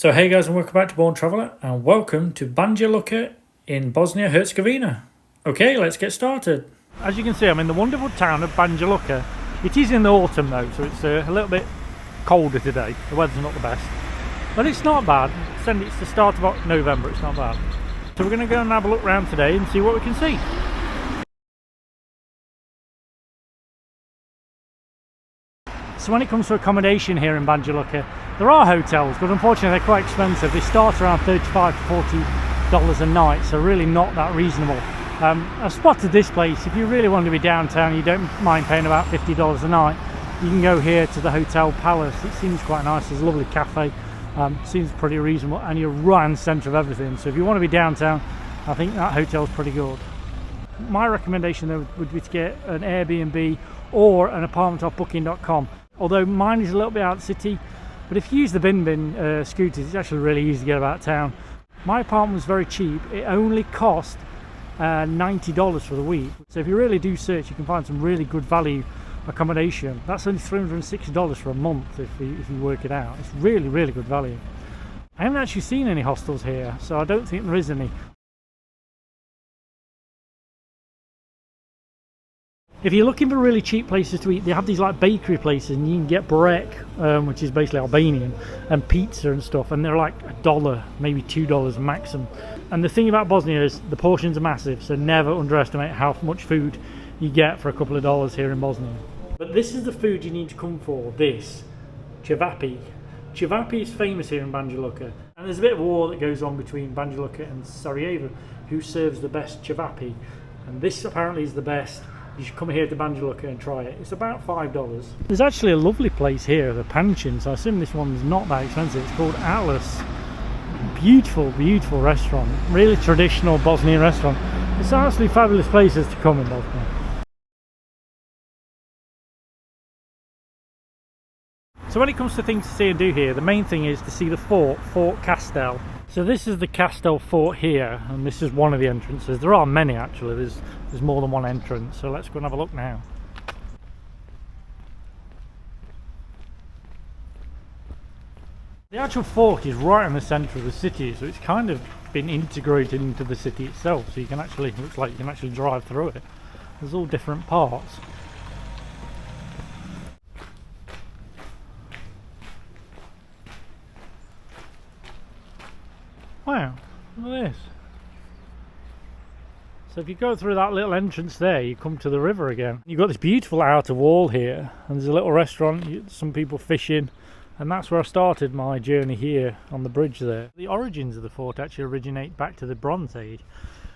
So hey guys, and welcome back to Born Traveller, and welcome to Banja Luka in Bosnia and Herzegovina. Okay, let's get started. As you can see, I'm in the wonderful town of Banja Luka. It is in the autumn though, so it's a little bit colder today. The weather's not the best, but it's not bad. It's the start of November, it's not bad. So we're going to go and have a look around today and see what we can see. So when it comes to accommodation here in Banja Luka, there are hotels, but unfortunately they're quite expensive. They start around $35 to $40 a night, so really not that reasonable. I've spotted this place. If you really want to be downtown, you don't mind paying about $50 a night, you can go here to the Hotel Palace. It seems quite nice. There's a lovely cafe, seems pretty reasonable, and you're right in the centre of everything. So if you want to be downtown, I think that hotel's pretty good. My recommendation though would be to get an Airbnb or an apartment off booking.com. Although mine is a little bit out of the city, but if you use the bin scooters, it's actually really easy to get about town. My apartment was very cheap. It only cost $90 for the week. So if you really do search, you can find some really good value accommodation. That's only $306 for a month if you work it out. It's really, really good value. I haven't actually seen any hostels here, so I don't think there is any. If you're looking for really cheap places to eat, they have these like bakery places, and you can get burek, which is basically Albanian, and pizza and stuff, and they're like $1, maybe $2 maximum. And the thing about Bosnia is the portions are massive, so never underestimate how much food you get for a couple of dollars here in Bosnia. But this is the food you need to come for, this, cevapi. Cevapi is famous here in Banja Luka, and there's a bit of a war that goes on between Banja Luka and Sarajevo, who serves the best cevapi, and this apparently is the best. You should come here to Banja Luka and try it. It's about $5. There's actually a lovely place here, the Pension, so I assume this one's not that expensive. It's called Atlas. Beautiful, beautiful restaurant. Really traditional Bosnian restaurant. It's absolutely fabulous places to come in Bosnia. So when it comes to things to see and do here, the main thing is to see the fort, Fort Castel. So this is the Castel Fort here, and this is one of the entrances. There are many actually, there's more than one entrance, so let's go and have a look now. The actual fort is right in the centre of the city, so it's kind of been integrated into the city itself, so you can actually, looks like you can actually drive through it. There's all different parts. Wow, look at this. So if you go through that little entrance there, you come to the river again. You've got this beautiful outer wall here, and there's a little restaurant, some people fishing, and that's where I started my journey here on the bridge there. The origins of the fort actually originate back to the Bronze Age,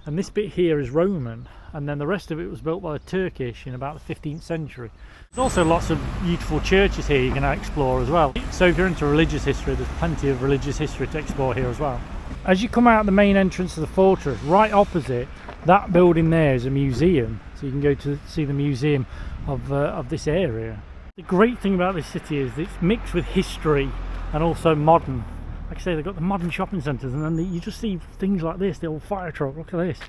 and this bit here is Roman, and then the rest of it was built by the Turkish in about the 15th century. There's also lots of beautiful churches here you can explore as well. So if you're into religious history, there's plenty of religious history to explore here as well. As you come out the main entrance of the fortress, right opposite that building there is a museum, so you can go to see the museum of this area. The great thing about this city is it's mixed with history and also modern. Like I say, they've got the modern shopping centres, and then you just see things like this, the old fire truck. Look at this.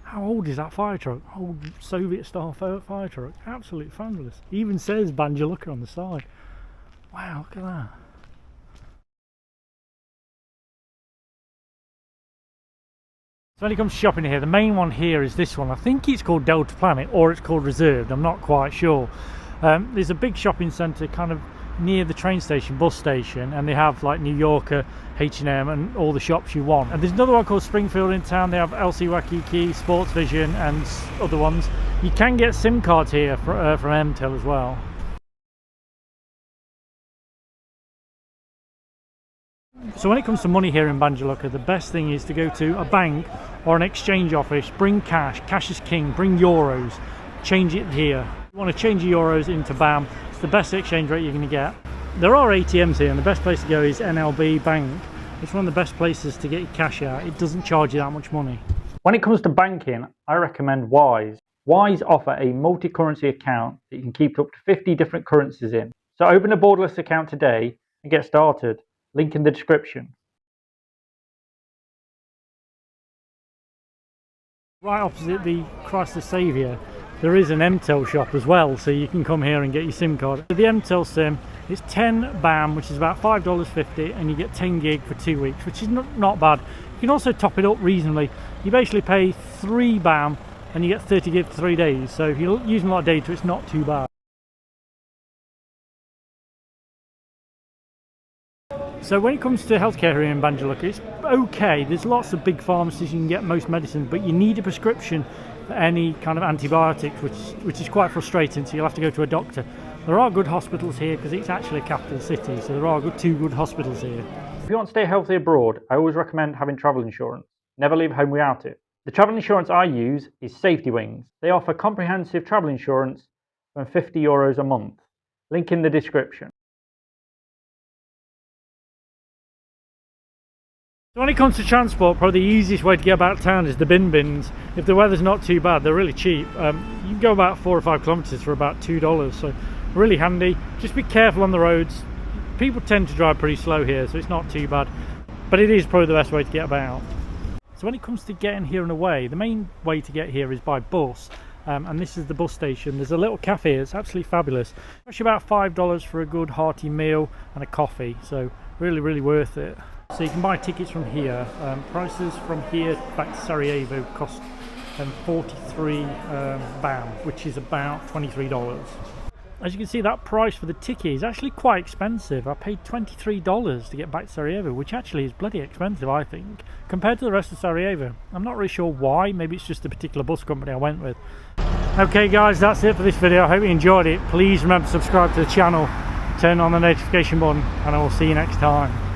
How old is that fire truck? Old Soviet style fire truck. Absolutely fabulous. It even says Banja Luka on the side. Wow, look at that. So when it comes to shopping here, the main one here is this one. I think it's called Delta Planet, or it's called Reserved, I'm not quite sure. There's a big shopping centre kind of near the train station, bus station, and they have like New Yorker, H&M and all the shops you want. And there's another one called Springfield in town. They have LC Waikiki, Sports Vision and other ones. You can get SIM cards here from MTEL as well. So when it comes to money here in Banja Luka, the best thing is to go to a bank or an exchange office, bring cash, cash is king, bring euros, change it here. You want to change your euros into BAM, it's the best exchange rate you're going to get. There are ATMs here, and the best place to go is NLB Bank. It's one of the best places to get your cash out. It doesn't charge you that much money. When it comes to banking, I recommend Wise. Wise offer a multi-currency account that you can keep up to 50 different currencies in. So open a borderless account today and get started. Link in the description. Right opposite the Christ the Saviour there is an MTEL shop as well, so you can come here and get your SIM card. The MTEL SIM is 10 BAM, which is about $5.50, and you get 10 gig for 2 weeks, which is not bad. You can also top it up reasonably. You basically pay 3 BAM and you get 30 gig for 3 days, so if you're using a lot of data, it's not too bad. So when it comes to healthcare here in Banja Luka, it's okay. There's lots of big pharmacies, you can get most medicines, but you need a prescription for any kind of antibiotics, which is quite frustrating, so you'll have to go to a doctor. There are good hospitals here because it's actually a capital city, so there are two good hospitals here. If you want to stay healthy abroad, I always recommend having travel insurance. Never leave home without it. The travel insurance I use is Safety Wings. They offer comprehensive travel insurance for €50 a month. Link in the description. So when it comes to transport, probably the easiest way to get about town is the bins. If the weather's not too bad, they're really cheap. You can go about 4 or 5 kilometres for about $2, so really handy. Just be careful on the roads. People tend to drive pretty slow here, so it's not too bad, but it is probably the best way to get about. So when it comes to getting here and away, the main way to get here is by bus, and this is the bus station. There's a little cafe here, it's absolutely fabulous. It's about $5 for a good hearty meal and a coffee, so really worth it. So you can buy tickets from here. Prices from here back to Sarajevo cost 43 BAM, which is about $23. As you can see, that price for the ticket is actually quite expensive. I paid $23 to get back to Sarajevo, which actually is bloody expensive, I think, compared to the rest of Sarajevo. I'm not really sure why. Maybe it's just a particular bus company I went with. Okay guys, that's it for this video. I hope you enjoyed it. Please remember to subscribe to the channel, turn on the notification button, and I will see you next time.